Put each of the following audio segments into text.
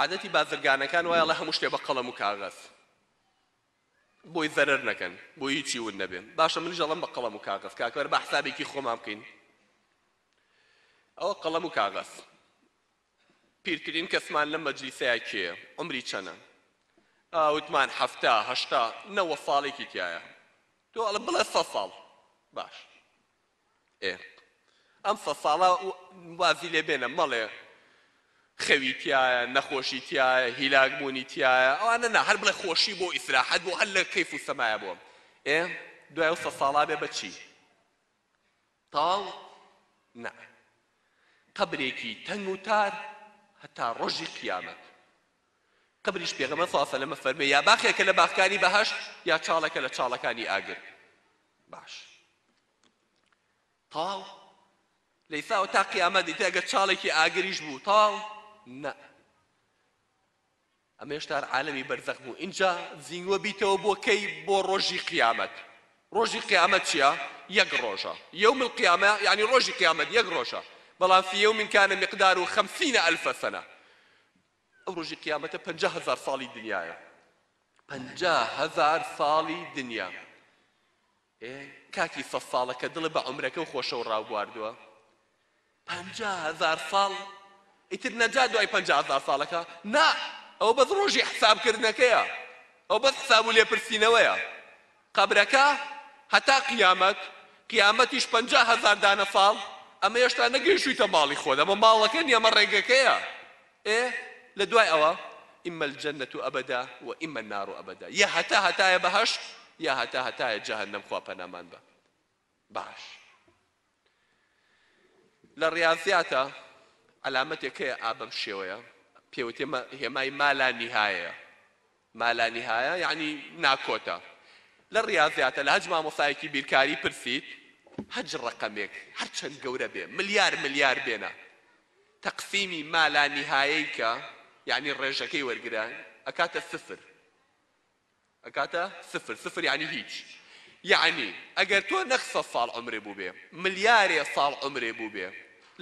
عادەتی بازرگانەکان وایە ئەڵێ هەموو شتێ بە قەڵەم و کاغەز بۆی زەرەر نەکەن بۆ هیچی ون نەبێن باشە منیش ئەڵێم بە قەڵەم و کاغەز کاکەوەر بە حسابێکی خۆمان بکەین ئەوە قەڵەم و کاغەز پیرترین کەسمان لەم مەجلیسەیە کێیە عمری چەنە وتمان 70 80 90 ساڵێکی تایە تۆ ئەڵێ بڵێ 100 ساڵ باش ئەم 100 ساڵە وازی لێ بێنە مەڵێ خەوی تایە نەخۆشی تایە هیلاکبوونی تایە ئەوانە نا هەر بڵێ خۆشی بۆ ئیسراحەت بۆ هەر لە کەیف و سەمایە بۆم دوای ئەو 100 ساڵا بێ بەچی تاو نا قبرێکی تەنگ و تار هەتا ڕۆژی قیامەت قبریش پێغەمبەر صلی الله علیه و سلم فەرمێ یا باخێکە لە باخەکانی بەهەشت یا چاڵێکە لە چاڵەکانی ئاگر باش تاو لەیساوە تا قیامەت دیتە ئەگەر چاڵێکی ئاگریش بوو تاو نا ئەمە هێشتا عالەمی بەرزەخ بوو اینجا زیینوە بیتەوە بۆ کەی بۆ ڕۆژی قیامەت ڕۆژی قیامەت چییە یەک ڕۆژە یوم القیامە یعنی ڕۆژی قیامەت یەک ڕۆژە بەڵام في يوم كان مقداره 50,000 سنة ئەو ڕۆژی قیامەتە 50,000 ساڵی دنیاە 50,000 ساڵی دنیا کاکی 100 ساڵەکە دڵە بە عومرەکە و خۆشە و ڕاوبواردووە 50,000 ساڵ ئیتر نەجا دوای 50,000 ساڵەکە نا ئەو بەس ڕۆژی حسابکردنەکەیە ئەو بەس حساب و لێپرسینەوەیە قەبرەکە هەتا قیامەت قیامەتیش 50,000 دانە ساڵ ئەمە هێشتا نەگەیشتوویتە ماڵی خۆت ئەمە ماڵەکە نیە ئەمە ڕێگەکەیە لە دوای ئەوە ئیمە الجەنەت ئەبەدا و ئیمە النار ئەبەدا یا هەتا هەتایە بەهەشت یا هەتا هەتایە جەهەنەم خوا پەنامان بە باش لە ڕیاضیاتە علامەتێکەیە ئابەم شێوەیە پێوتێ هێمای مالا نیهایە مالا نیهایە یعنی ناکۆتە لە ڕیاضیاتە لە هەج مامۆستایەکی بیرکاری پرسیت هەج ڕقەمێک هەرچەند گەورە بێ ملیار بێنە تەقسیمی مالا نیهایەیکە یعنی ڕێژەکەی وەرگرە ئەکاتە سفر ئەکاتە سفر یعنی هیچ یعنی ئەگەر تۆ نەخ 100 ساڵ عمرێ بوو بێ ملیارێ ساڵ عمرێ بوو بێ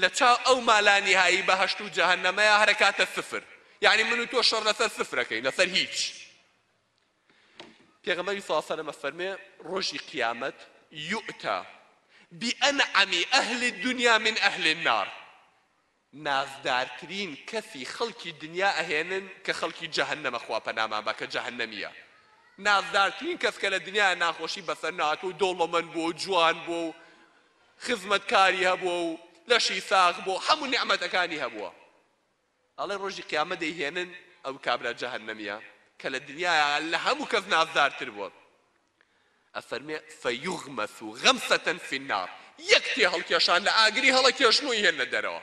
لە چاو ئەو مالا نیهایی بەهەشت و جەهەنەمەیە هەرەکاتە سفر یعنی من و تۆ شەڕ لەسەر سفرەکەین لەسەر هیچ پێغەمبەری صلی الله علیه و سلم فەرمێ ڕۆژی قیامەت یؤتى بأنعم أهل الدنيا من أهل النار نازدارترین کەسی خەڵکی دنیا ئەهێنن کە خەڵکی جەهەنەمە خوا پەنامان بە کە جەهەنەمیە نازدارترین کەس کە لە دنیا ناخۆشی بەسەر نهاتوو و دۆڵەمەند بوو و جوان بوو و خزمەتکاری هەبووە و لەشی ساغ بوو هەموو نیعمەتەکانی هەبووە ئەڵێ ڕۆژی قیامەت دەیهێنن ئەو کابرا جەهەنەمیە کە لە دنیا لە هەموو کەس نازدارتر بووە ئەفەرمێ فەیوغمەس غەمسەتەن فی النار یەک تێ هەڵکێشان لە ئاگری هەڵەکێشنەوەی هێنە دەرەوە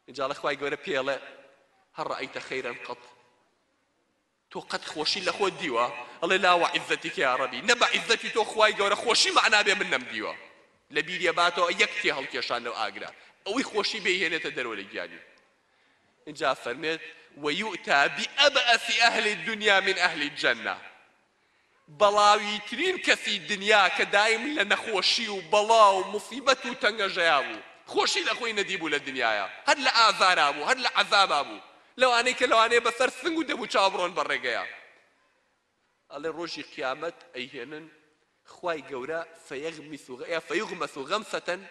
اینجا لە خوای گەورە پێڵێ هەر ڕەئیتە خەیرەن قەط تۆ قەت خۆشی لە خۆت دیوە ئەڵێ لا وعیزەتیک یا ڕەبی نە بە عیزەتی تۆ خوای گەورە خۆشی مەعنا بێ من نەمدیوە لە بیریە باتەوە یەک تێ هەڵکێشان لەو ئاگرا ئەوەی خۆشی بێ هێنێتە دەرەوە لە گیانی اینجا فەرمێت ويؤتى بأبأس أهل الدنيا من أهل الجنة بەڵاویترین کەسی دنیا کە دایم لە نەخۆشی و بەڵا و موسیبەت و تەنگەژەیا بوو خۆشی لە خۆی نەدیبوو لە دنیاە هەر لە ئازارا بوو هەر لە عەزابا بوو لەوانەی کە لەوانەیە بەسەر سنگ و دەبوو چاوەڕۆن بە ڕێگەیە ئەڵێ ڕۆژی قیامەت ئەیهێنن خوای گەورە فەیغمەس غەمسەتەن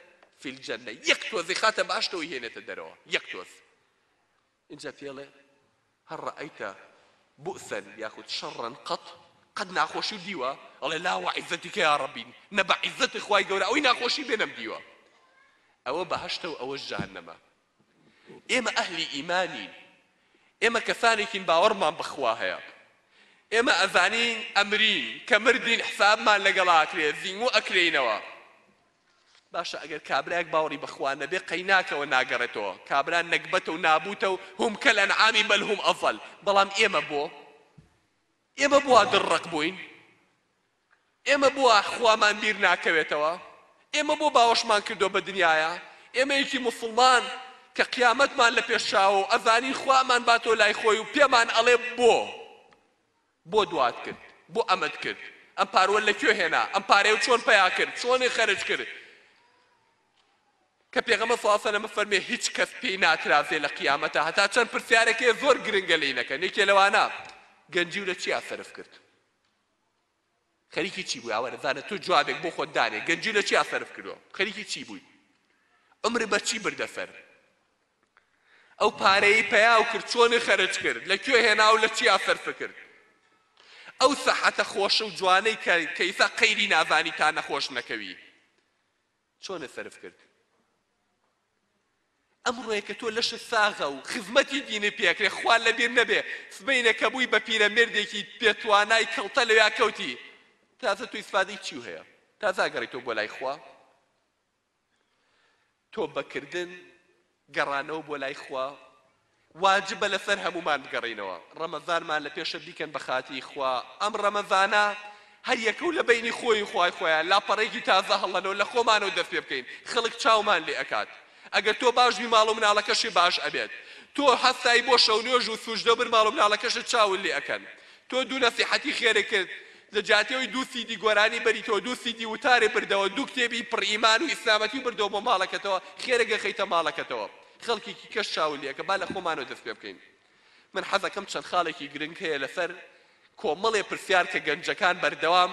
فی الجەنە یەک تۆزی خاتە باشتەوەی هێنێتە دەرەوە یەک تۆز اینجا پێڵێ هەر ڕەئیتە بؤسەن یاخود شەڕەن قەط قەت ناخۆشی و دیوە ئەڵێ لا وعیزەتیک یا ڕەبی نە بە عیزەتی خوای گەورە ئەوەی ناخۆشی بێنەم دیوە ئەوە بەهەشتە و ئەوەش جەهەنەمە ئێمە ئەهلی ئیمانین ئێمە کەسانێکین باوەڕمان بەخوا هەیە ئێمە ئەزانین ئەمرین کە مردین حسابمان لەگەڵا ئەکرێ زیینوە ئەکرێینەوە باشە ئەگەر کابرایەک باوەڕی بەخوا نەبێ قەیناکەوە ناگەڕێتەوە کابرا نەکبەتە و نابوتە و هم کەلەنعام بەل هم ئەضەل بەڵام ئێمە بۆ دڕق بووین ئێمە بۆ خوامان بیر ناکەوێتەوە ئێمە بۆ باوەشمان کردو بە دنیاە ئێمە یەکی موسڵمان کە قیامەتمان لە پێشاوە و ئەزانین خوامان باتۆ لای خۆی و پێمان ئەڵێ بۆ دوات کرد بۆ ئەمەد کرد ئەم پارۆل لەکوێ هێنا ئەم پارەی و چۆن پیا کرد چۆنی خەرج کرد کە پێغەمبەر صلی الله علیه و سلم فەرمێ هیچ کەس پێی ناترازێ لە قیامەتە هەتا چەند پرسیارێکی زۆر گرنگە لێی نەکەن. یەکێ لەوانە گەنجی و لە چیا سەرف کرد؟ خەریکی چی بووی؟ ئاوەرە تۆ جوابێک بۆ خۆت دانێ گەنجی لە چیا سەرف کردووە؟ خەریکی چی بووی؟ عمر بەچی بردەسەر؟ ئەو پارەی پەیاو کرد چۆنی خەرج کرد؟ لەکوێ هێنا و لە چیا سەرف کرد؟ ئەو سەحەتە خۆشە و جوانەی کە ئیسا قەیری نازانی تا نەخۆش نەکەوی چۆنە سەرف کرد؟ ئەمڕۆیە کە تۆ لەشت ساغە و خزمەتی دینی پێکرێ خوان لەبیر نەبێ سبەینە کە بووی بە پیرەمێردێکی پێتوانای کەڵتە لەویا کەوتی تازە تۆ ئیسفادەی چی هەیە؟ تازە ئەگەڕێیتەوە بۆ لای خوا تۆ بەکردن گەڕانەوە بۆ لای خوا واجبە لەسەر هەمومان بگەڕینەوە. ڕەمەزانمان لە پێشە بیکەن بە خاتی خوا. ئەم ڕەمەزانە هەر یەکەو لە بینی خۆی خوای خۆیان لاپەڕێکی تازە هەڵەنەوە لە خۆمانەوە دەست پێ بکەین. خەڵک چاومان لێ ئەکات. ئەگەر تۆ باش بی ماڵ و مناڵەکەشی باش ئەبێت. تۆ هەستایی بۆ شەو نوێژ و سوژدە بر ماڵ و مناڵەکەشت چاون لێ ئەکەن. تۆ دوو نەسیحەتی خێرێ کرد لە جاتێەوەی دوو سیدی گۆرانی بەریتەوە دوو سیدی وتارێ بردەوە دوو کتێبی پڕ ئیمان و ئیسلامەتی بردەوە بۆ ماڵەکەتەوە خێرەگە خەیتە ماڵەکەتەوە. خەڵکێکی کەس چاون لێ ئەکە با لە خۆمانەوە دەست پێ بکەین. من حەزەکەم چەند خاڵێکی گرنگ هەیە لەسەر کۆمەڵێ پرسیار کە گەنجەکان بەردەوام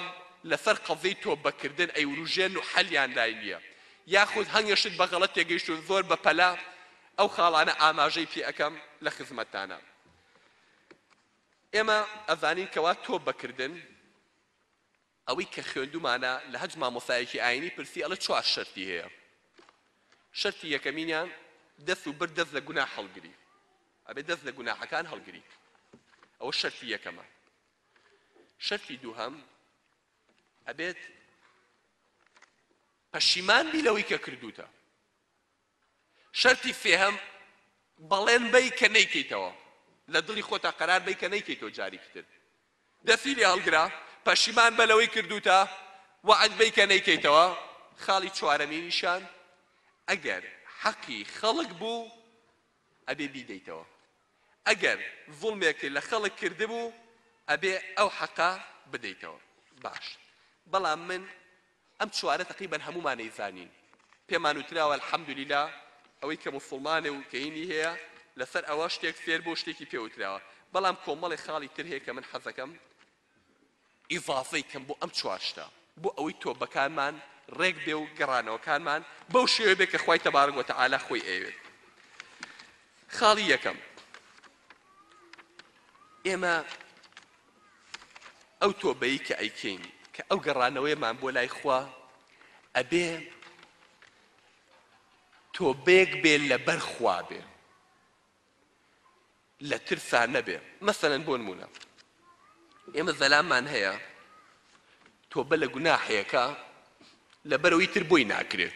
لەسەر قەزەی تۆبەکردن ئەیوروژێن و حەلیان لای نییە یاخود هەنگێشت بە غەڵەت تێگەیشت و زۆر بەپەلا ئەو خاڵانە ئاماژەی پێ ئەەکەم لە خزمەتتانە. ئێمە ئەزانین کەوا تۆبەکردن ئەوەی کە خوێندومانە لە هەج مامۆستایەکی ئاینی پرسی ئەڵە چوار شەرتی هەیە. شەرتی یەکەمینیان دەست و بر دەست لە گوناح هەڵگری. ئەبێ دەست لە گوناحەکان هەڵگری. ئەوە شەرتی یەکەمە. شەرتی دووهەم ئەبێت پەشیمان بی لەوەی کە کردوتە. شەرتی سێهەم بەڵێن بەی کە نەیکەیتەوە لە دڵی خۆتا قەرار بەی کە نەیکەیتەوە جارێکی تر. دەستی لێ هەڵگرا پەشیمان بە لەوەی کردوتە وعد بەی کە نەیکەیتەوە. خاڵی چوارەمینیشان ئەگەر حەقی خەڵک بوو ئەبێ بیدەیتەوە. ئەگەر ظڵمێکی لە خەڵک کردبوو ئەبێ ئەو حەقا بدەیتەوە. باش بەڵام من ئەم چوارە تقریبا هەمومانەی زانین. پێمان وتراوە الحەمدولیلا ئەوەی کە موسڵمانێ و کەینی هەیە لەسەر ئەوە شتێک فێر بۆ شتێکی پێوتراوە. بەڵام کۆمەڵی خاڵی تر هەیە کە من حەزەکەم ئیضافەی کەم بۆ ئەم چوار شتە بۆ ئەوەی تۆبەکانمان ڕێک بێ و گەڕانەوەکانمان بەو شێوە بێ کە خوای تەبارەک وەتەعالا خۆی ئەوێت. خاڵی یەکەم ئێمە ئەو تۆبەیی کە ئەیکەین کە ئەو گەڕانەوەیمان بۆ لای خوا ئەبێ تۆبەیەک بێ لەبەر خوا بێ لە ترسا نەبێ. مەسەلەن بۆ نمونە ئێمە زەلاممان هەیە تۆبە لە گوناحەیەکە لەبەرەوەی تر بۆی ناکرێت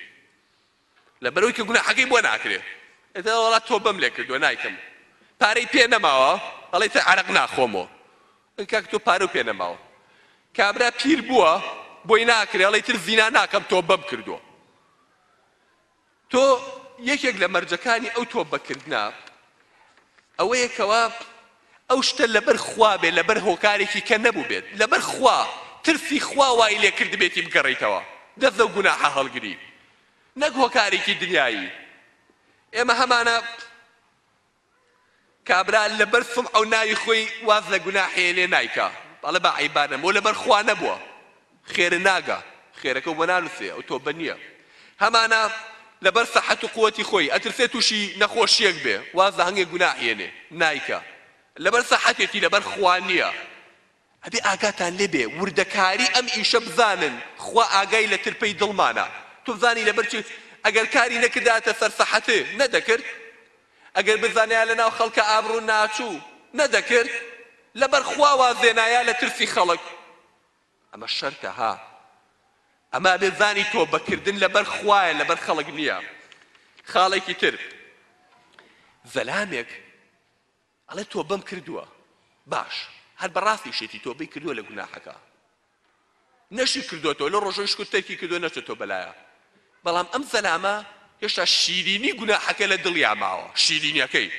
لەبەرەوەی کە گوناحەکەی بۆ ناکرێت ئێتا وەڵات تۆبەم لێ کردووە نایکەم پارەی پێ نەماوە ئەڵێ تە عەرەق ناخۆمەوە کاک تۆ پارە و پێ نەماوە کابرا پیر بووە بۆی ناکرێ ئەڵێ تر زینا ناکەم تۆبەم کردووە. تۆ یەکێک لە مەرجەکانی ئەو تۆبەکردنە ئەوەیە کەوا ئەو شتە لەبەر خوا بێ لەبەر هۆکارێکی کە نەبوو بێت لەبەر خوا ترسی خوا وای لێ کرد بێتی بگەڕیتەوە دەست لەو گوناحە هەڵگری نەک هۆکارێکی دنیایی. ئێمە هەمانە کابرا لەبەر سمع و ناوی خۆی واز لە گوناحەیە لێ نایکا بەڵێ با عیبانە بۆ لەبەر خوا نەبووە خێرە ناگا خێرەکە بۆ نانووسێ ئەو تۆبە نییە. هەمانە لەبەر سەحەت و قووەتی خۆی ئەترسێ تووشی نەخۆشیەک بێ واز لە هەنگێک گوناحێنێ نایکا لەبەر سەحەتێتی لەبەر خوا نییە. ئەبێ ئاگاتان لێ بێ وردەکاری ئەم ئیشە بزانن خوا ئاگای لە ترپەی دڵمانە. تۆ بزانی لەبەر چی ئەگەر کاری نەکرداتە سەر سەحەتێ نەدەکرد ئەگەر بزانیا لەناو خەڵکە ئابڕوو ناچوو نەدەکرد لەبەر خوا وازێنایە لە ترسی خەڵک. ئەمە شەرتە ها ئەمە بێزانی تۆبەکردن لەبەر خوایە لەبەر خەڵک نییە. خاڵێکی تر زەلامێک ئەڵێ تۆبەم کردووە باش هەر بەڕاستی شێتی تۆبەی کردووە لە گوناحەکە نەشی کردوێتەوە لە ڕۆژەی شکوت تەرکی کردووە نەچێتەوە بەلایە. بەڵام ئەم زەلامە هێشتا شیرینی گوناحەکە لە دڵیا ماوە شیرینیەکەی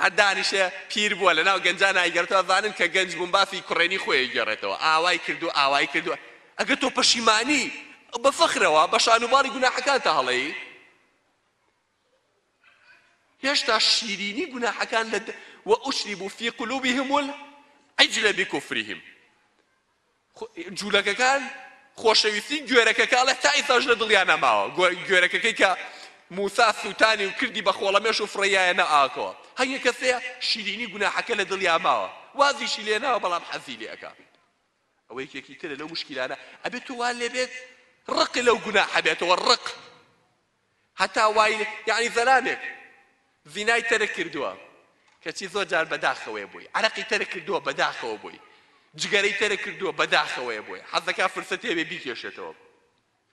هەر دانیشە پیر بووە لەناو گەنجان نایگەڕێتەوە زانن کە گەنج بوون باسی کوڕێنی خۆی گەڕێتەوە ئاوای کردو ئاوای کردووە. ئەگەر تۆ پەشیمانی بە فەخرەوە بە شانوباڵی گوناحەکانتە هەڵەیی هێشتا شیرینی گوناحەکان وأشربوا في قلوبهم العجل بكفرهم جوولەکەکان خۆشەویستی گوێرەکەکان تا ئێستاش لە دڵیان نەماوە گوێرەکەکەی کە موسا سووتانی و کردی بە خۆڵەمێش و فڕێیایە نەئاکەوە هەیە کەسەیە شیرینی گوناحەکە لە دڵیان ماوە وازیشی لێ ناوە بەڵام حەزی لێ ئەکا ئەوە یەکێکی ترە لەو مشکلانە ئەبێت تۆ وان لێبێت ڕق لەو گوناحە بێتەوە ڕق هەتا وای یعنی زەلامێک زینای تەرک کردووە کەچی زۆر جار بەداخەوەی بووی عەرەقی تەرک کردووە بەداخەوە بووی جگەرەی تەرک کردووە بەداخەوەیە بووی حەزەکە فرسەتێ بێ بیکێشێتەوە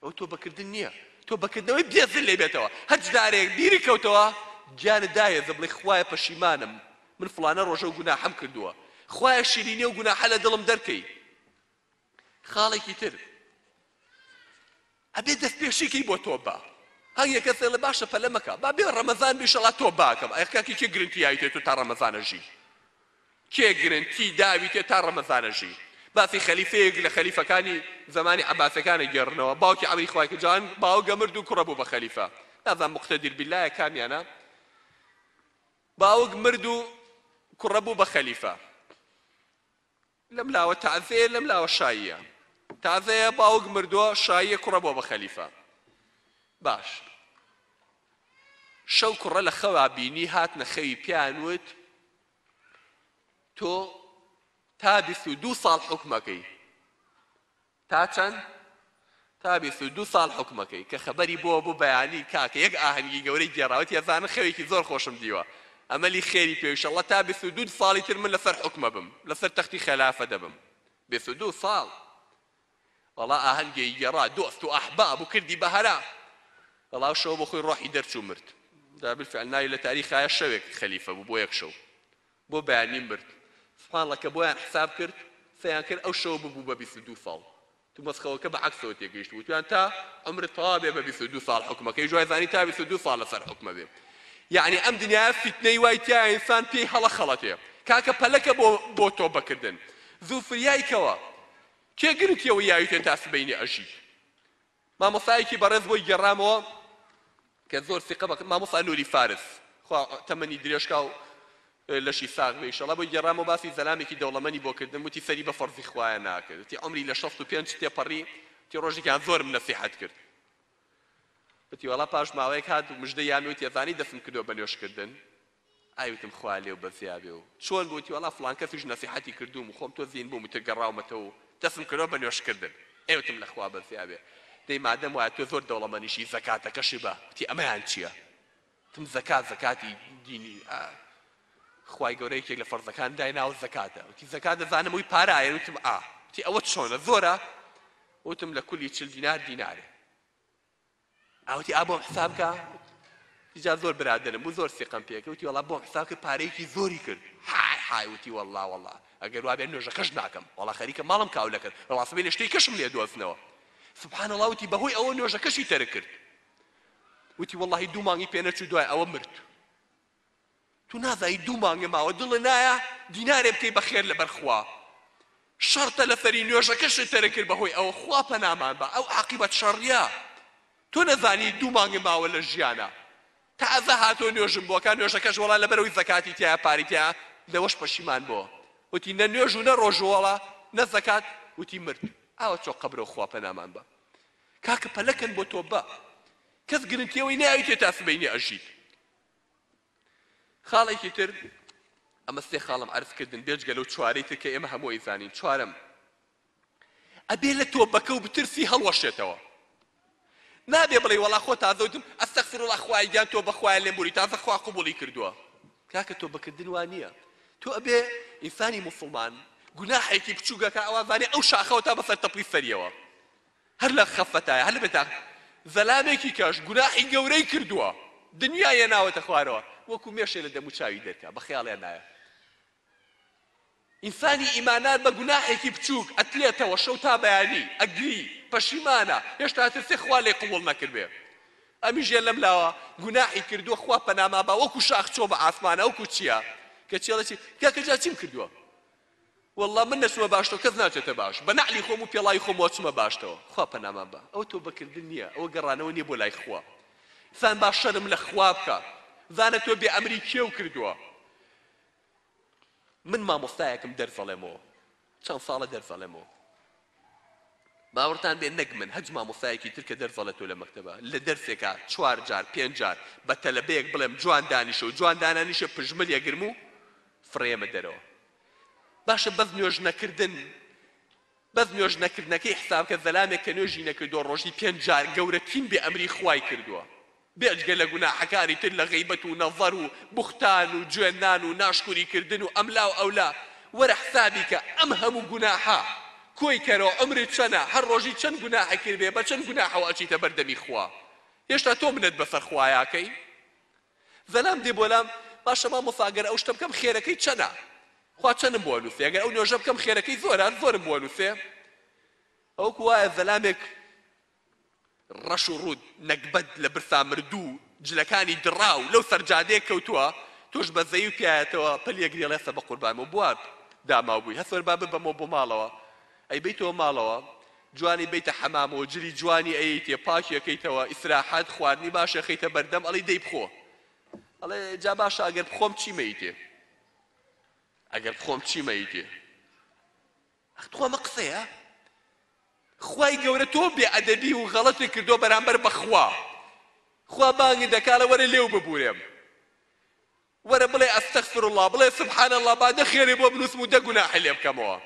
ئەو تۆ بەکردن نییە تۆ بەکردنەوەی بێزن لێ بێتەوە هەر جارێک بیری کەوتەوە گیانت دایەزە بڵێ خوایە پەشیمانم من فڵانە ڕۆژە و گوناحەم کردووە خوایە شیرینی و گوناحە لە دڵم دەرکەی خاڵێکی تر ئەبێ دەستپێشیکەی بۆ تۆبە هەنگێ کەسێ لە باشە پەلە مەکە با بێ ڕەمەزان بیشەڵا تۆ باکەم ئەکاکی کێ گرنگتیایی تێ تۆ تا ڕەمەزانە ژی کێ گرنگتی داوی تێ تا ڕەمەزانە ژی باسی خەلیفەیەک لە خەلیفەکانی زمانی عەباسەکانە گێڕنەوە باوکی عەمری خوایکە جان باوکە مرد و کوڕە بوو بە خەلیفە نازانم مقتەدیر بیلایە کامیانە باوک مرد و کوڕە بوو بە خەلیفە لەم لاوە تەعزیە لەم لاوە شاییە تازەیە باوک مردووە شاییە کوڕە بووە بە خەلیفە باش شەو کوڕە لە خەوا بینی هاتنە خەوی پیان وت تۆ تا 22 ساڵ حکمەکەی تا چەند تا 22 ساڵ حکمەکەی کە خەبەری بۆ بوو بەیانی کاکە یەک ئاهەنگی گەورەی گێڕاوەت یازانە خەوێکی زۆر خۆشم دیوە ئەمەلی خێری پێ ئینشەڵڵا تا 22 ساڵی تر من لەسەر حکمە بم لەسەر تەختی خەلافە دەبم 22 ساڵ وەڵا ئاهەنگی گێڕا دۆست و ئەحباب و کردی بەهەرا وەڵا شەو بۆ خۆی ڕۆحی دەرچوو مرد دا بالفعل ناوی لە تاریخایە شەوێک خەلیفە بوو بۆ یەک شەو بۆ بەیانی مرد سبحان کە بۆیان حساب کرد فەیان کرد ئەو شەو ببوو بە 22 ساڵ تو مەسخەوەکە بە عەکسەوە تێگەیشت وتیان تا عمرت تەوا بێ بە 22 ساڵ حکمەکەی جوای زانی تا 22 ساڵ لەسەر حکمە بێ یعنی ئەم دنیای فتنەی وای تیا ئینسان پێی هەڵە خەڵەتێ کاکە پەلەکە بۆ تۆ بەکردن زوو فریایکەوە کێ گرنگتیەوە یاویتێن تا سبەینی ئەژی مامۆستایەکی بەڕێز بۆی گەڕامەوە کە زۆر سیقە بە مامۆستا نوری فارس خوا تەمەنی درێژکا و لەشی ساغ بێ ئینشەڵڵا بۆی گەڕامەوە باسی زەلامێکی دەوڵەمەندی بۆ کردن وتی سەری بە فەرزی خوایە ناکرد وتی عمری لە 65 تێپەڕی وتی ڕۆژێکیان زۆرم نەسیحەت کرد وتی وەڵا پاش ماوەیەک هات و مژدەی یانوتی ئەزانی دەستم کردووە بە نوێشکردن ئاوتم خوا لێو بەزیا بێ و چۆن بوتی وەڵا فڵان کەسیش نەسیحەتی کردوم و خۆم تۆ زین بووم وتە گەڕاومەتەوە دەستم کردووە بە نوێشکردن ئێوتم لە خوا بەزیا بێ دەی مادەم وایە تۆ زۆر دەوڵەمەندیشی زەکاتەکەشی بە وتی ئەمەیان چییە تم زەکاتی دینی خوای گەورە یەکێک لە فەرزەکان دایناوە زەکاتە وتی زەکات دەزانم وی پارایە وتم وتی ئەوە چۆنە زۆرە وتم لە کولی 40 دینار دینارێ ئەوتی بۆم حساب کە جا زۆر برادرم بوو زۆر سیقم پێکە وتی وەڵا بۆم حساب کرد پارەیەکی زۆری کرد های وتی وەڵا ئەگەر وا بێ نوێژەکەش ناکەم وەڵا خەریکە ماڵم کاولە کرد وەڵا سبەی لە شتەی کەشم لێ دۆزنەوە سبحان الله وتی بەهۆی ئەوە نوێژەکەشی تەرک کرد وتی وەڵاهی 2 مانگی پێ نەچوو دوای ئەوە مرد تو نازایی 2 مانگە ماوە دڵە نایە دینارێ بکەی بەخێر لەبەر خوا شەرتە لەسەری نوێژەکەشت تەرک کرد بەهۆی ئەوە خوا پەنامان بە ئەو عاقیبەت شەڕیە تۆ نەزانی 2 مانگە ماوە لە ژیانە تا ئەزە هاتۆ نوێژم بۆکە نوێژەکەش وەڵا لەبەرەوەی زەکاتی تایە پاری تایە لەوەش پەشیمان بۆ وتی نە نوێژ و نە ڕۆژ وەڵا نە زەکات وتی مرد ئاوە چۆ قەبرە خوا پەنامان بە کاکە پەلەکەن بۆ تۆ بە کەس گرنگتیەوەی ناویتێ تا سبەینی ئەژیت خاڵێکی تر ئەمە سێ خاڵم عەرزکردن بێجگە لەو چوارەی تر کە ئێمە هەمووی زانین چوارەم ئەبێ لە تۆبەکە و بترسی هەڵوەشێتەوە نابێ بڵێ وەڵا خۆ تازەوتم ئەستەغفیرڵڵا خوای گیان تۆ بەخوایە لێم بووری تازە خوا قبوڵی کردووە کاکە تۆبەکردن وان نییە تۆ ئەبێ ئینسانی موسڵمان گوناحێکی بچووکەکە ئەوازانێ ئەو شاخەوە تا بەسەر تەپڵی سەریەوە هەر لە خەفەتایە هەر بێتە زەلامێکی کەش گوناحی گەورەی کردووە دنیایە ناوەتە خوارەوە وەکو مێشێ لە دەمو چاوی دەرکا بە خەیاڵیان نایە ئینسانی ئیماندار بە گوناحێکی بچووک ئەتلێتەوە شەو تا بەیانی ئەگری پەشیمانە هێشتا ترسێ خوا لێ قبوڵ نەکرد بێ ئەمیژێ لەم لاوە گوناحی کردووە خوا پەناما بە وەکو شاخ چۆ بە ئاسمانە وەکو چییە کە چێڵەچی کاکە جا چیم کردووە والله من نەچمە باشتەوە کەس ناچێتە باش بە نەعلی خۆم و پێڵای خۆم وەچمە باشتەوە خوا پەنامان بە ئەوە تۆ بەکردن نییە ئەوە گەڕانەوە نییە بۆ لای خوا ئینسان باش شەرم لە خوا بکە زانە تۆ بێ ئەمری کێو کردووە. من مامۆستایەکم دەرزەڵێمەوە، چەند ساڵە دەرزەڵێمەوە، باوەڕتان بێ نەک من هەج مامۆستایەکی تر کە دەرزەڵێتەوە لە مەکتەبە لە دەرسێکە 4 جار 5 جار بە تەلەبەیەک بڵێم جوان دانیشە و جوان دانانیشە پژمەل یەگرم و فڕێمە دەرەوە. باشە بەس نوێژ نەکردن، بەس نوێژ نەکردنەکەی حساب کە زەلامێک کە نوێژی نەکردو ڕۆژی 5 جار گەورەترین بێ ئەمری خوای کردووە، بێجگە لە گوناحەکانی تر لە غیبەت و نەڤەر و بوختان و گوێندان و ناشکوریکردن و ئەملا و ئەولا. وەرە حسابی کە ئەم هەموو گوناحە کۆی کەرەوە عمرت چەنە، هەر ڕۆژی چەند گوناحی کرد بێ، بە چەند گوناحەوە ئەچیتە بەردەمی خوا. هێشتا تۆ منت بەسەر خوایاکەی. زەلام دێ بۆلام باشە مامۆستا ئەگەر ئەو شتە بکەم خێرەکەی چەنە؟ خوا چەندم بۆ نووسێ، ئەگەر ئەو نوێژە بکەم خێرەکەی زۆرە، زۆرم بۆ نووسێ. ئەوکو وایە زەلامێک ڕەش و ڕوود نەکبەت لە برسا مردوو جلەکانی دڕاو لەو سەرجادەیە کەوتووە، تۆش بە زەی و پیایەتەوە پەلیەک گرێڵێسە بە قوربانمە بوار داماو بووی هەسەر با ببەمەوە بۆ ماڵەوە. ئەی بیتەوە ماڵەوە جوانی بیتە حەمامەوە جلی جوانی ئەیتێ پاکی ئەەکەیتەوە ئیسراحەت خواردنی باشە خەیتە بەردەم ئەڵی دەی بخۆ. ئەڵێ جا باشە ئەگەر بخۆم چی مەیتێ؟ ئەگەر بخۆم چی مەیتێ؟ ئەختوامە قسەیە؟ خوای گەورە تۆ بێ ئەدەبی و غەڵەتی کردو بەرامبەر بە خوا. خوا بانگی دەکالە وەرە لێو ببورێم، وەرە بڵێ ئەستەغفر الله، بڵێ سبحان الله، با دەخێری بۆ بنووسم و دە گوناحی لێ بکەمەوە،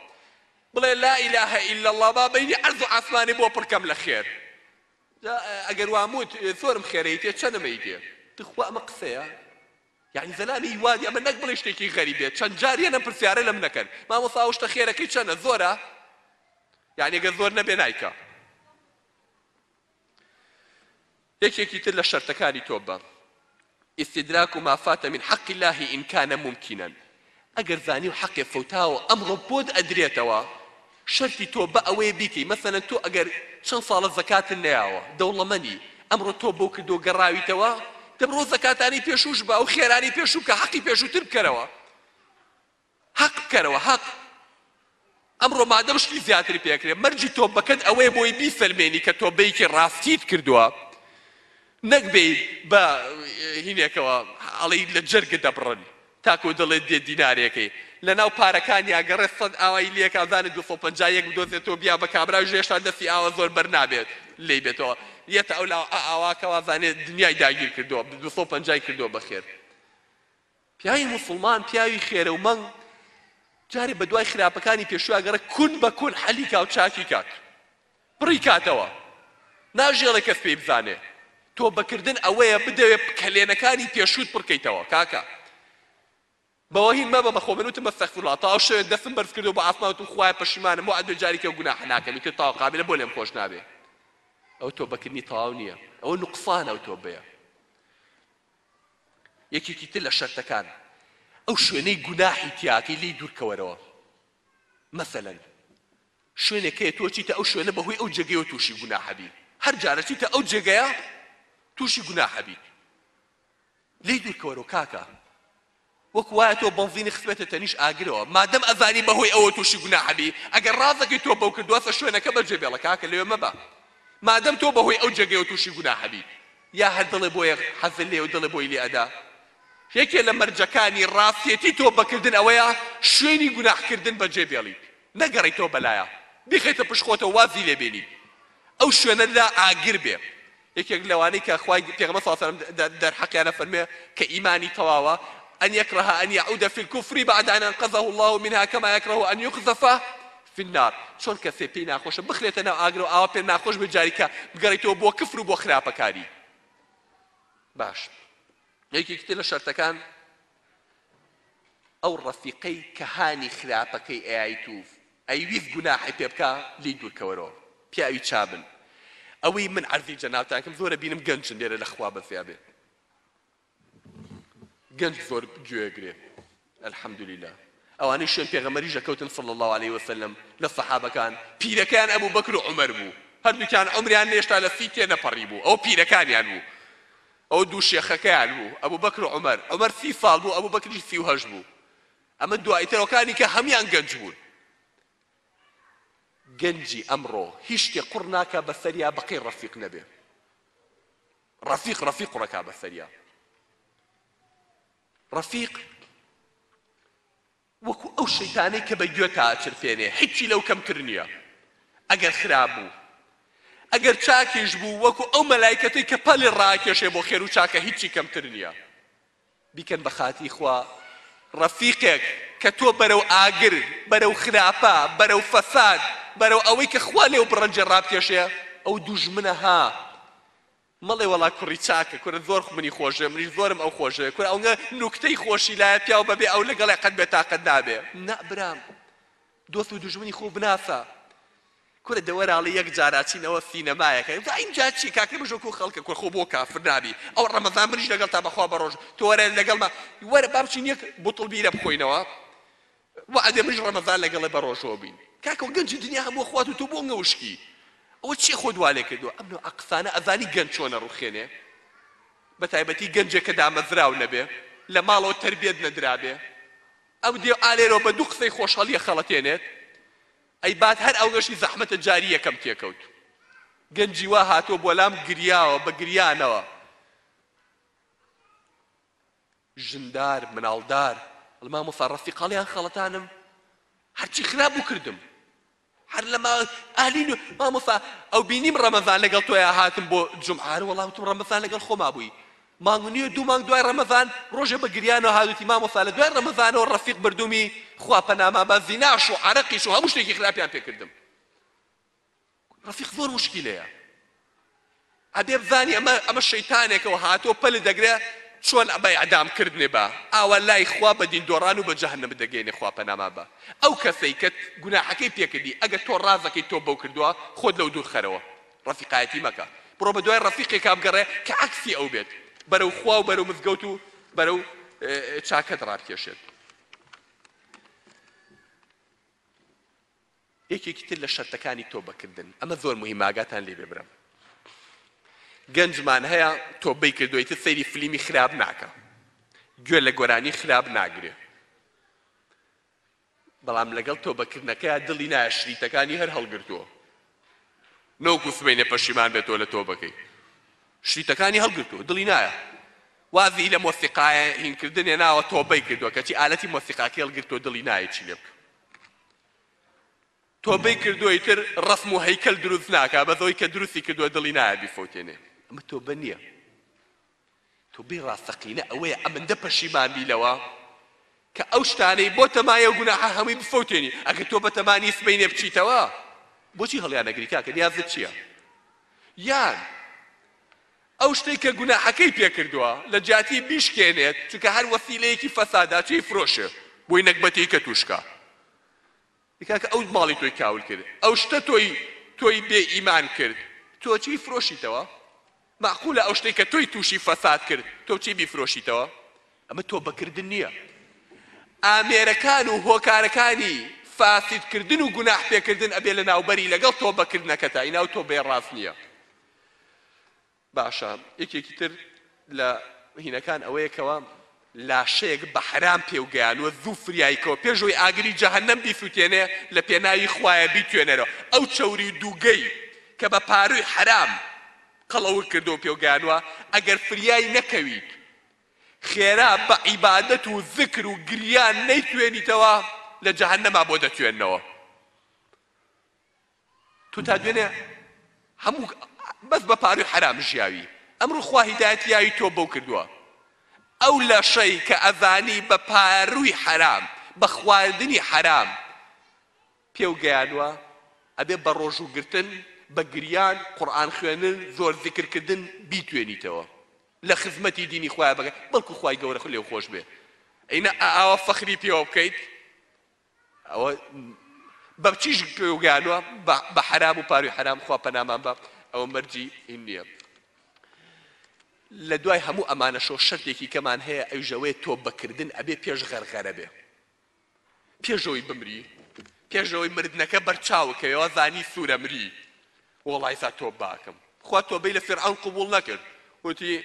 بڵێ لا إله إلا الله، با بینی عەرز و عاسمانی بۆ پڕکەم لە خێر. ئەگەر واموت زۆرم خێرەیتێ چەندمەیتێ؟ تخوا ئەمە قسەیە؟ یعنی زەلامی وادی ئەمە نەک بڵێ شتێکی غەریبێت. چەند جاریە نەم پرسیارە لەم نەکەن مامۆستا ئەو شتە خێرەکەی چەندە؟ زۆرە؟ یعنی ئەگەر زۆر نەبێ نایکە. یەکێکی تر لە شەرتەکانی تۆبە استدراك ما فات من حق الله إن كان ممكنا. ئەگەر زانی و حەقێ فەوتاوە ئەمڕۆ بۆت ئەدرێتەوە، شەرتی تۆ بە ئەوەیە بیکەی. مەسەلەن تۆ ئەگەر چەند ساڵە زەکاتت نەیاوە، دەوڵەمەندی، ئەمڕۆ تۆ بۆ کردو گەڕاویتەوە، دەبڕۆ زەکاتانی پێشوش بە ئەو خێرانی پێشوو کە حەقی پێشووتر بکەرەوە، حەق بکەرەوە، حەق. ئەمڕۆ مادەم شتی زیاتری پێکرێ، مەرجی تۆبەکەت ئەوەیە بۆی بیفەرمێنی کە تۆبەیەکی ڕاستیت کردووە، نەک بێ بە هینێکەوە ئەڵی لە جەرگە دەبڕن تاکو دڵێت دێ دینارێکەی لە ناو پارەکانی ئاگەڕێ سەد ئاوای لێک ئازانێت 250 بدۆزێتەوە بیا بە کابرا ژێشتا دەستی ئاوە زۆر بەرنابێت لێ بێتەوە یەتە ئەو لا ئاواکەوە زانێت دنیای داگیر کردووە 250 کردووە بەخێر. پیاوی موسڵمان پیاوی خێرە و مەنگ جارێ بە دوای خراپەکانی پێشوو ئەگەڕێ کون بە کون حەلی کا و چاکی کات بڕی کاتەوە، ناژێڵێ کەس پێی بزانێ. تۆ بەکردن ئەوەیە بدەوێت کەلێنەکانی پێشووت پڕکەیتەوە. کاکە بەوە هین مەبە بە خۆمنوتم ئەستەغفیرڵڵاه تاو شەوێ دەستم بەرز کردو بە ئاسمانوتم خوایە پەشیمانم بۆ عەدوێ جاریکە و گوناح ناکەمی کە تاو قابلە بۆ لێم خۆش نابێ. ئەو تۆ بەکردنی تەواو نییە، ئەوە نوقسانە ئەو تۆبەیە. یەکێکی تر لە شەرتەکان ئەو شوێنەی گوناحی تیاکەی لێی دوورکەوەرەوە. مەسەلەن شوێنێکەیە تۆ چیتە ئەو شوێنە بەهۆی ئەو جێگەیەوە تووشی گوناحە بی، هەر جارە چیتە ئەو جێگەیە تووشی گوناحە بی، لێی دوورکەوەرەوە کاکە. وەک وایە تۆ بەنزینی خسبێتە تەنیش ئاگرەوە، مادەم ئەزانی بەهۆی ئەوە تووشی گوناحە بی، ئەگەر ڕازەکەی تۆ بەو کردووەسە شوێنەکە بەجێ بێڵە کاکە لەوێ مەبە، مادەم تۆ بەهۆی ئەو جێگەیەوە تووشی گوناحە بی. یا هەر دڵێ بۆیە حەزت لێ و دڵێ بۆی لێ ئەدا. یەکێ لە مەرجەکانی ڕاستیەتی تۆ بەکردن ئەوەیە شوێنی گوناحکردن بەجێ بێڵیت، نەگەڕیتەوە بەلایە، بیخەیتە پشخۆتەوە وازی لێ بێنی، ئەو شوێنەدا ئاگر بێ. یەکێک لەوانەی کە خوای پێغەمبەر صلی الله علیه و سلم دەرحەقیانە فەرمێ کە ئیمانی تەواوە أن يكره أن يعود في الكفر بعد أن أنقذه الله منها كما يكره أن يقذف في النار. چۆن کەسێ پێی ناخۆشە بخرێتە ناو ئاگر و ئاوا پێ ناخۆش بجاریکە بگەڕێتەوە بۆ کفر و بۆ خراپەکاری. باش یەکێکی تر لە شەرتەکان ئەو ڕەفیقەی کە هانی خراپەکەی ئەیایت و ئەیویست گوناحی پێ بکە لێی دوورکەوەرەوە، پیاوی چابن. ئەوەی من عەرزی جەنابتانکەم زۆرە بینم گەنجن لێرە لە خوا بەزیا بێ، گەنج زۆر گوێگرێ ئەلحەمدوللیلا. ئەوانەی شوێن پێغەمبەری ژەکەوتن صلی الله عليه وسلم لە سەحابەکان پیرەکان ئەبوو بەکر و عومەر بوو، هەردووکیان عومریان هێشتا لە سی تێ نەپەڕی بوو، ئەو پیرەکانیان بوو، ئەو دوو شێخەکەیان بوو، ئەبوو بەکر و عومەر. عومەر 30 ساڵ بوو، ئەبوو بەکریش 38 بوو. ئەمە دوایترەوەکانی کە هەمیان گەنج بوون. گەنجی ئەمڕۆ هیچ شتێ قوڕ ناکە بەسەریا بەقەی ڕەفیق نەبێ. ڕەفیق ڕەفیق ڕەکا بەسەریا. ڕەفیق وەکو ئەو شەیتانەی کە بە گوێ ئاچرفێنێ هیچی لەو کەمتر نییە ئەگەر خراپ بوو ئەگەر چاکیش بوو وەکو ئەو مەلایکەتەی کە پەلی ڕاکێشێ بۆ خێر و چاکە هیچی کەمتر نییە بیکەن بە خاتی خوا ڕەفیقێک کە تۆ بەرەو ئاگر بەرەو خراپە بەرەو فەساد بەرەو ئەوەی کە خوا لێو بڕەنجە ڕابکێشێ ئەو دوژمنە ها مەڵێ وەڵا کوڕی چاکە کورە زۆر منی خۆشە منیش زۆرم ئەو خۆشە کورە ئەوگە نوکتەی خۆشی لایە پیا و بەبێ ئەو لەگەڵێ قەت بێ تاقەت نابێ نا برام دۆست و دوژمنی خۆ بناسە کورە دەوەراڵی یەک جاراچینەوە سینەمایەکە اینجا چی کاکە بژۆکو خەڵکە کورە خۆ بۆ کافر نابی ئەو ڕەمەزان منیش لەگەڵ تا بەخوا بەڕۆژ تۆ وەرە لەگەڵمە وەرە با بچین یەک بوتڵ بیرە بخۆینەوە وعدێ منیش ڕەمەزان لەگەڵێ بەڕۆژەوە بین کاکە و گەنجی دنیا هەموو خوات و تۆ بۆ نەوشکی ئەوە چی خۆ دوالێ کردووە ئەم نوع ئەقسانە ئەزانی گەنج چۆنە ڕوخێنێ بە تایبەتی گەنجێک کە دامەزراو نەبێ لە ماڵەوە تەربیەت نەدرابێ ئەو دێ ئالێرەوە بە دوو قسەی خۆشحاڵیە خەڵەتێنێت ئەی بات هەر ئەو گەشتی زەحمەتە جاری یەکەم تێکەوت گەنجی وا هاتۆ بۆ لام گریاوە بە گریانەوە ژندار مناڵدار مامۆستا ڕەفیقاڵیان خەڵەتانم هەرچی خراپ بوو کردم هەر لەما ئاهلین مامۆستا ئەو بینیم ڕەمەزان لەگەڵ تۆیە هاتم بۆ جومعە وەڵام وتم ڕەمەزان لەگەڵ خۆما بووی مانگ نییە دوو مانگ دوای ڕەمەزان ڕۆژێ بە گریانەوە هاتووتی مامۆستا لە دوای ڕەمەزانەوە ڕەفیق بردومی خوا پەناما بە زیناش و عەرەقیش و هەموو شتێکی خراپیان پێ کردم ڕەفیق زۆر موشکیلەیە ئەبێ بزانی ئەمە شەیتانێکەوە هاتۆ پەلە دەگرێ چۆن ئەمە ئەعدامکردنێ بە ئاوا لای خوا بە دیندۆڕان و بە جەهەنەم دەگەێنێ خوا پەناما بە ئەو کەسەی کە گوناحەکەی پێکردی ئەگەر تۆ ڕازەکەی تۆ بەو کردووە خۆت لەو دوور خەرەوە ڕەفیقایەتی مەکە بڕۆ بە دوای ڕەفیقێکا بگەڕێ کە عەکسی ئەو بێت بەرەو خوا و بەرەو مزگەوت و بەرەو چاکەت ڕابکێشێت یەکێکی تر لە شەرتەکانی تۆبەکردن ئەمە زۆر موهیمە ئاگاتان لێ بێ برم گەنجمان هەیە تۆبەی کردوویتر سەیری فلیمی خراپ ناکە گوێ لە گۆرانی خراپ ناگرێ بەڵام لەگەڵ تۆبەکردنەکەیە دڵی نایە شریتەکانی هەر هەڵگرتووە نەوەکو سبەینێ پەشیمان بێتەوە لە تۆبەکەی شریتەکانی هەڵگرتووە دڵی نایە وازی لە مۆسیقایە هینکردنێ ناوە تۆبەی کردووە کەچی ئالەتی مۆسیقاکەی هەڵگرتووە دڵی نایە چی لێ بکە تۆبەی کردوویتر ڕەسم و هەیکەل دروست ناکە بەزەوەی کە دروستی کردووە دڵی نایە بیفۆتێنێ ئەمە تۆبە نییە تۆبەی ڕاستەقینە ئەوەیە ئەمەندە پەشیمان بیلەوە کە ئەو شتانەی بۆ تەمایە و گوناحە هەمووی بفەوتێنی ئەگەر تۆ بە تەمانی سبەینێ بچیتەوە بۆچی هەڵیان نەگری کاکە نیازت چییە یان ئەو شتەی کە گوناحەکەی پێکردووە لە جیاتی بیشکێنێت چونکە هەر وەسیلەیەکی فەسادا چی فرۆشێ بۆی نەکبەتی کە توشکە کاکە ئەو ماڵی تۆی کاول کرد ئەو شتە تۆی بێ ئیمان کرد تۆ چی فرۆشیتەوە معقولە ئەو شتەی کە تۆی تووشی فەساد کرد تۆ چی بیفرۆشیتەوە ئەمە تۆبەکردن نییە ئامێرەکان و هۆکارەکانی فاسیدکردن و گوناح پێکردن ئەبێ لە ناوبەری لەگەڵ تۆبەکردنەکەتە ئیناو تۆبەی ڕاست نییە باشە یەکێکی تر لە هینەکان ئەوەیەکەوە لاشەیەک بە حرام پێوگەیانوە زوو فریایکەوە پێشەوەی ئاگری جەهەنەم بیسووتێنێ لە پێناوی خوایە بیتوێنێرەوە ئەو چەوری دووگەی کە بە پاروی حرام قەڵەور کردەوە پێوگەیانوە ئەگەر فریای نەکەویت خێرا بە عیبادەت و ذکر و گریان نەیتوێنیتەوە لە جەهەنەما بۆ دەتوێننەوە تۆ تا دوێنێ هەموو بەس بە پاروی حرام ژیاوی ئەمڕۆ خوا هیدایەتی یاوی تۆ بەو کردووە ئەو لەشەی کە ئەزانی بە پاروی حرام بە خواردنی حرام پێوگەیانوە ئەبێ بە ڕۆژوگرتن بە گریان قورئان خوێنن زۆر ذیکرکردن بیتوێنیتەوە لە خزمەتی دینی خوای بەگە بەڵکو خوای گەورە لێو خۆش بێ ئەینە ئاوا فەخری پێوە بکەیت ئەوە بە چیش پێوگەیانوە بە حرام و پاروی حرام خوا پەنامان بە ئەوە مەرجی هین نییە لە دوای هەموو ئەمانەشەوە شەرتێکی کەمان هەیە ئەوژەوەی تۆبەکردن ئەبێ پێش غەرغەرە بێ پێشەوەی بمری پێشەوەی مردنەکە بەرچاوکەوە زانی سوورە مری وەڵای سا تۆب باکەم خوا تۆبەی لە فیرعەون قبوڵ نەکرد وتی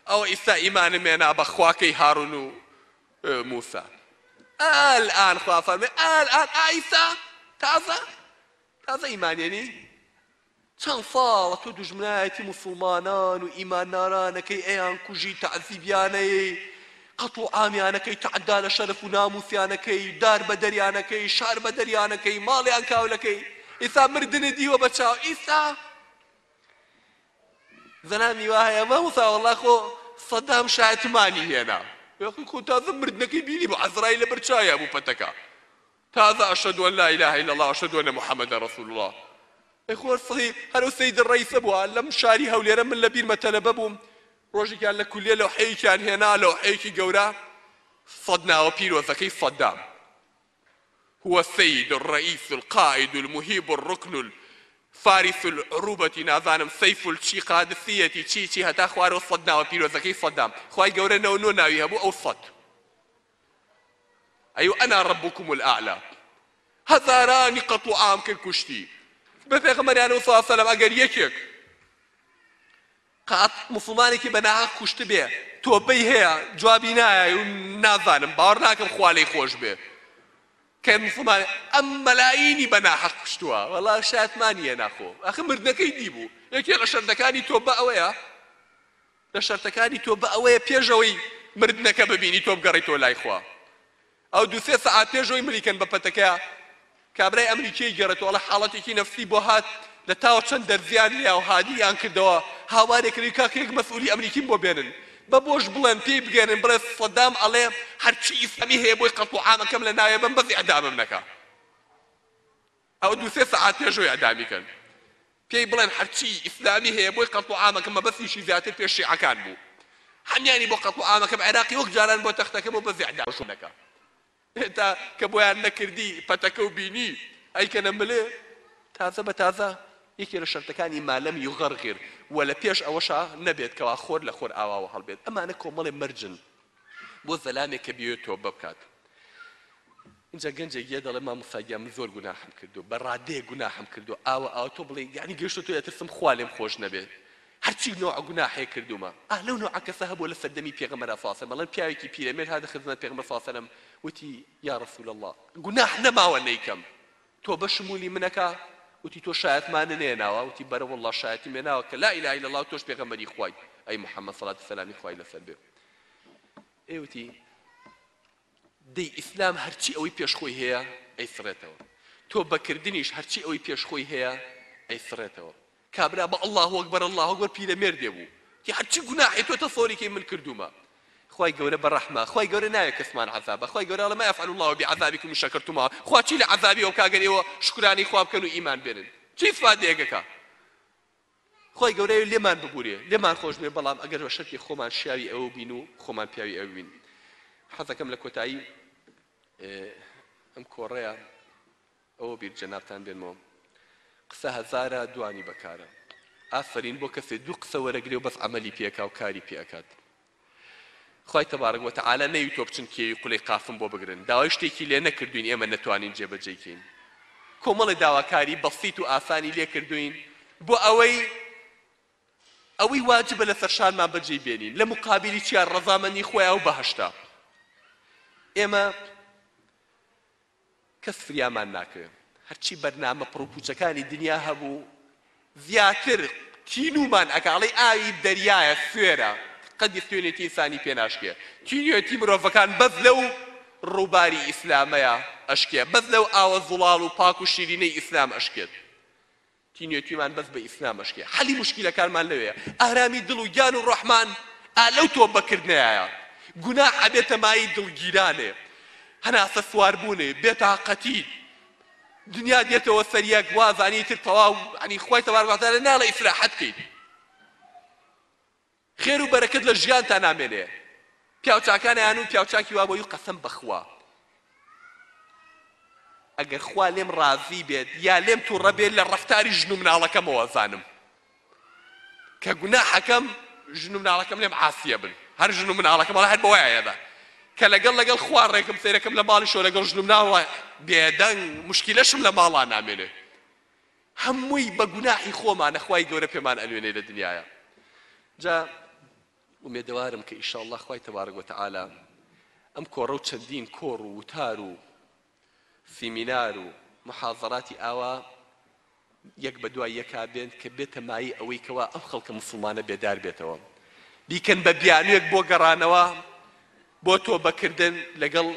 ئەوە ئیستا ئیمانم هێنا بە خواکەی هارون و موسا الآن خوا فەرمێ الآن ئایسا تازە ئیمانێنی چەند ساڵە تۆ دوژمنایەتی موسڵمانان و ئیماندارانەکەی ئەیان کوژی تەعزیبیانەی قەتڵ و عامیانەکەی تعدا لە شەرەف و ناموسیانەکەی دار بە دەریانەکەی شار بە دەریانەکەی ماڵیان کاولەکەی ئیسا مردنە دیوە بە چاو ئیسا زەنامی وا هەیە مامۆستا وەڵڵا خۆ سەدام شایەتمانی هێنا خۆ تازە مردنەکەی بینی بۆ عەزراییل لەبەر چاویە بوو پەتەکە تازە ئەشهەدو ئەن لا ئیلاهە ئیلا الله ئەشهەدو ئەنە محەممەدە ڕەسوول الله ئەی سەدی هەرو سەید ڕەیسە بووە لەم شاری هەولێرە من لە بیرمە تەلەبە بووم ڕۆژێکیان لە کولێ لەوحەیەکیان هێنا لەوحەیەکی گەورە سەد ناوە پیرۆزەکەی سەدام هو السيد الرئيس القائد المهيب الركن الفارس العروبة نازانم سيف الشي قادسية چی هەتا خوارەوە سەد ناوە پیرۆزەکەی سەدام خوای گەورە نەوە ناوی هەبوو ئەو سەد ئەیوە ئەنا ربكم الأعلى هەزارانی قەتڵ و عام کرد کوشتی بە پێغەمبەریانەوە صلی الله علیه وسلم ئەگەر یەکێک قەت موسڵمانێکی بەناحەق کوشت بێ تۆبەی هەیە جوابی نایە و نازانم باوەڕ ناکەم خوا لێی خۆش بێ کە موسڵمان ئەم مەلایینی بەناحەق کوشتووە وەڵا شایەتمانیە ناخۆ ئەخە مردنەکەی دیبوو یەکێک لە شەرتەکانی تۆبە ئەوەیە لە شەرتەکانی تۆبە ئەوەیە پێشەوەی مردنەکە ببینی تۆ بگەڕێیتەوە لای خوا ئەو دو سێ سەعات پێشەوەی ملیکەن بە پەتەکەیە کابرای ئەمریکای گەڕێتەوە لە حاڵەتێکی نەفسی بۆ هات لە تاوە چەند دەرزیان لێ و هادییان کردەوە هاوارێکری کاکێک مەسئولی ئەمریکیم بۆ بێنن بە بۆش بڵێن پێی بگەێنن بڵێ سەدام ئەڵێ هەرچی ئیسلامی هەیە بۆی قەتڵ و عامەکەم لە ناوێ بم بەس ئیعدامم نەکا ئەو دو سێ سەعات پێشەوەی ئیعدامیکەن پێی بڵێن هەرچی ئیسلامی هەیە بۆی قەتڵ و عامەکەم مەبەستیشی زیاتر پێش شیعەکان بوو هەمیانی بۆ قەتڵ و عامەکەم عێراقی وەک جاران بۆ تەختەکە بۆ بەس ئیعدامشم نەکا هێتا کە بۆیان نەکردی پەتەکە و بینی ئەیکەنە ملێ تازە بە تازە یەکێ لە شەرتەکانی مالەم یوغەرغر وە لە پێش ئەوەشە نەبێت کەوا خۆر لە خۆر ئاواوە هەڵبێت ئەمانە کۆمەڵێ مەرجن بۆ زەلامێک کە بێت تۆ بکات اینجا گەنجێکیە دەڵێ مامۆستاگیان من زۆر گوناحم کردو بە ڕادەیە گوناحم کردو ئاوە تۆ بڵێ یعنی گەیشتە تۆ ئەترسم خوا لێم خۆش نەبێت هەرچی نوع گوناحێ کردومە لەو نوع کەسە هەبوو لە سەردەمی پێغەمبەر صلی الله علیه و سلم بەڵام پیاوێکی پیرەمێرد هاتە خزمەت پێغەمبەر صلی الله علیه و سلم وتی یا رسول الله گوناح نەماوە نەیکەم تۆ بە شمولی منەکە وتی تۆ شایەتمانە نێناوە وتی بەرە والله شایەتی مێناوە کە لا ئیلاهە ئیلا الله تۆش پێغەمبەری خوای ئەی محەممەد سەڵات و سەلامی خوای لەسەر بێ ئێوتی دەی ئیسلام هەرچی ئەوەی پێشخۆی هەیە ئەیسڕێتەوە تۆ بەکردنیش هەرچی ئەوەی پێشخۆی هەیە ئەیسڕێتەوە کابرا بە الله ئەکبەر الله ئەکبەر پیرەمێردێ بوو کی هەرچی گوناحی تۆ تەسەووڕێکی من کردومە خوای گەورە بەڕەحمە خوای گەورە نایە کەسمان عەذابە خوای گەورە ئەڵێ ما يفعل الله بعذابكم إن شكرتم خوا چی لە عەذابی ئەو کاگەر ئێوە شکرانی خوا بکەن و ئیمان بێنن چی فادێگەکە خوای گەورە لێمان ببورێ لێمان خۆش بێ بەڵام ئەگەر بە شەرکی خۆمان شیاوی ئەوە بین و خۆمان پیاوی ئەوە بین حەزەکەم لە کۆتایی ئەم کۆڕەیە ئەوە بیر جەنابتان بێنمەوە قسە هەزارە دوانی بەکارە ئافرین بۆ کەسێ دوو قسە وەرەگرێ و بەس عەمەلی پێکا و کاری پێکات خوای تبارک و تعالی نەیوتۆ بچن کێوی قوڵی قافم بۆ بگرن داوای شتێکی لێ نەکردوین ئێمە نەتوانین جێبەجێکەین کۆمەڵی داواکاری بەسیط و ئاسانی لێ کردوین بۆ ئەوەی واجبە لەسەر شانمان بەجێ بێنین لە مقابلی چیان ڕەزامەندی خۆیان و بەهەشتا ئێمە کەس فریامان ناکرێت هەرچی بەرنامە پڕوپوچەکانی دنیا هەبوو زیاتر تینومان ئەکاڵی ئاوی دەریایە سوێرە قەدی سوێنێتی ئینسانی پێ ناشکێ تینوێتی مرۆڤەکان بەس لەو ڕووباری ئیسلامەیە ئەشکێ بەس لەو ئاوە زوڵاڵ و پاک و شیرینەی ئیسلام ئەشکێت تینوێتیمان بەس بە ئیسلام ئەشکێ حەلی موشکیلەکانمان لەوەیە ئارامی دڵ و گیان و ڕەحمان لەو تۆ بەکردنایە گوناح ئەبێتە مای دڵگیرانێ هەناسە سواربوونێ بێتاقەتی دنیا دێتەوە سەریەک وازانی تر تەواو عنی خوای تەبارەک و تەعالی ناڵێ ئیسراحەت بکەیت خێر و بەرەکەت لە ژیانتان نامێنێ پیاوچاکانیان و پیاوچاکی وا بۆی قەسەم بەخوا ئەگەر خوا لێم ڕازی بێت یا لێم تووڕە بێت لە ڕەفتاری ژن و مناڵەکەمەوە زانم کە گوناحەکەم ژن و مناڵەکەم لێم عاسیە بن هەر ژن و مناڵەکەم وەڵا هەر بەوایەدا کە لەگەڵ خوا ڕێکم سەیرەکەم لە ماڵی شۆ لەگەڵ ژن و مناڵە بێدەنگ مشکیلەشم لە ماڵا نامێنێ هەمووی بە گوناحی خۆمانە خوای گەورە پێمان ئەلوێنێ لە دنیایە جا ومێدەوارم کە ئیشاءالله خوای تەبارەک و تەعالی ئەم کۆڕە و چەندین کۆڕ و وتار و سیمینار و محاضەراتی ئاوا یەک بە دوای یەکا بێن کە بێتە مایی ئەوەی کەوا ئەم خەڵکە موسڵمانە بێدار بێتەوە بیکەن بە بیانوێک بۆ گەڕانەوە بۆ تۆبەکردن لەگەڵ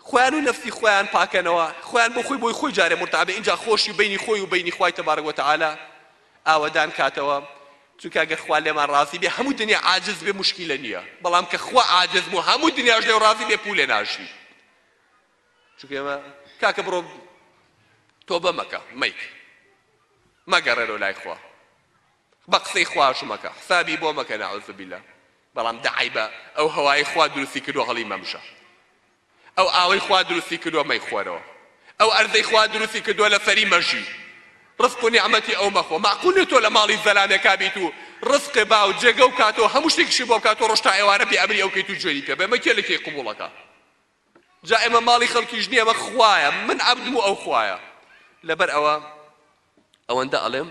خۆیان و نەفسی خۆیان پاکەنەوە خۆیان بۆ خۆی بۆی خۆی جارێ مرتابە اینجا خۆشی بینی خۆی و بینی خوای تەبارەک وتەعالا ئاوەدان کاتەوە چونکە ئەگەر خوا لێمان ڕازی بێ هەموو دنیا عاجز بێ موشکیلە نییە بەڵام کە خوا عاجز بوو هەموو دنیاش لێو ڕازی بێ پوو لێ ناشی چونکە ئێمە کاکە بڕۆ تۆبە مەکە مەیک مەگەڕێرەوە لای خوا بە قسەی خواش مەکە حسابی بۆ مەکە نەعوذ بالله بەڵام دەعیبە ئەو هەوای خوا دروستی کردووە هەڵی مەمشە ئەو ئاوەی خوا دروستی کردووە مەیخۆرەوە ئەو ئەرزەی خوا دروستی کردووە لە فەری مەژی ڕزق و نیعمەتی ئەو مەخۆ معقول نێت تۆ لە ماڵی زەلامێکا بیت و ڕزقێ با و جێگە و کاتەوە هەموو شتێکیشی بۆ بکاتەوە ڕۆژ تا ئێوارە بێ ئەمری ئەو کەیت و جوێنی پێ بێمە کێ لەکەی قبوڵەکە جا ئێمە ماڵی خەڵکیش نییە ئەمە خوایە من عەبدم و ئەو خوایە لەبەر ئەوە ئەوەندە ئەڵێم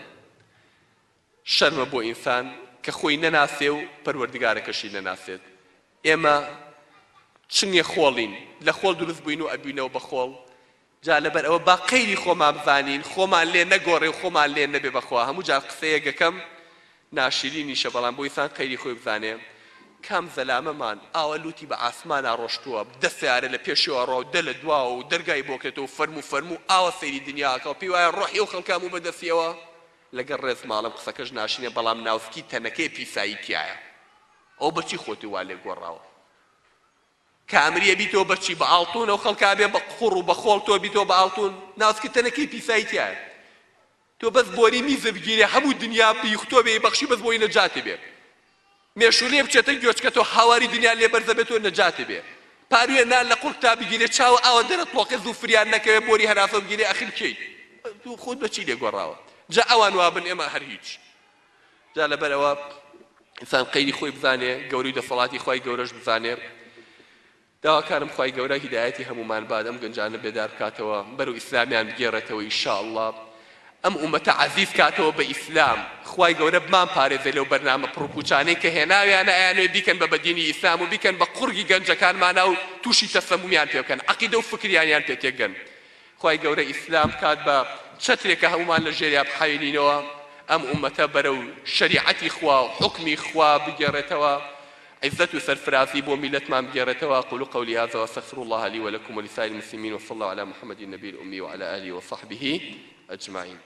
شەرمە بۆ ئینسان کە خۆی نەناسێ و پەروەردگارەکەشی نەناسێت ئێمە چنگێ خۆڵین لە خۆڵ دروست بووین و ئەبووینەوە بە خۆڵ جا لەبەر ئەوە با قەیری خۆمان بزانین خۆمان لێ نەگۆڕێ و خۆمان لێ نەبێ بەخوا هەموو جار قسەیەکەکەم ناشرینیشە بەڵام بۆ ئینسان قەیری خۆی بزانێ کام زەلامەمان ئاوە لوتی بە ئاسمانە ڕۆشتووە دە سیارە لە پێشەوە ڕۆ دە لە دواوە و دەرگای بۆکێتەوە فەرموو ئاوە سەیری دنیاکە و پێی وایە ڕۆحی و خەڵکام و بەدەستیەوە لەگەڵ ڕێز ماڵم قسەکەش ناشینێ بەڵام ناوسکی تەنەکەی پیسایی تایە ئەو بەچی خۆتی وا لێ گۆڕاوە کامریە بیتەوە بەچی بە ئاڵتون ئەو خەڵکا بێ بە قوڕ و بە خۆڵ تۆ بیتەوە بە ئاڵتون ناوسکی تەنەکەی پیسایی تایە تۆ بەس بۆری میزە بگیرێ هەموو دنیا بیختۆ بێ بەخشی بەس بۆی نەجاتێ بێ مێشولێ بچێتە گوێچکە تۆ هاواری دنیا لێ بەرزە بێتەوە نەجاتێ بێ پاروێ نان لە قوڵ تا بگیرێ چاوە ئاوە دەرە تۆقێ زوو فریان نەکەوێ بۆری هەرافە بگیرێ ئەخیر کەی خۆت بەچی لێ گۆڕاوە جا ئەوان وابن ئێمە هەر هیچ جا لەبەرەوە ئینسان قەیری خۆی بزانێ گەوری و دەسەڵاتی خوای گەورەش بزانێ داواکارم خوای گەورە هیدایەتی هەمومان باد ئەم گەنجانە بێدار بکاتەوە بەرەو ئیسلامیان بگێڕێتەوە ئینشاءالله ئەم ئومەتە عەزیز کاتەوە بە ئیسلام خوای گەورە بمان پارێزێ لەو بەرنامە پڕوپوچانەی کە هێناویانە ئەیانوێ بیکەن بە بەدینی ئیسلام و بیکەن بە قوڕگی گەنجەکانمانە و تووشی تەسەمومیان پێ بکەن عەقیدە و فکریانیان پێ تێکگەن خوای گەورە ئیسلام کات بە چەترێکە هەمومان لە ژێریا بحاوێنینەوە ئەم ئومەتە بەرەو شەریعەتی خوا و حوکمی خوا بگێڕێتەوە عزة سرفرازي بو ملت ما بجارتها أقول قولي هذا وأستغفر الله لي ولكم ولسائر المسلمين وصلى الله على محمد النبي الأمي وعلى آله وصحبه أجمعين.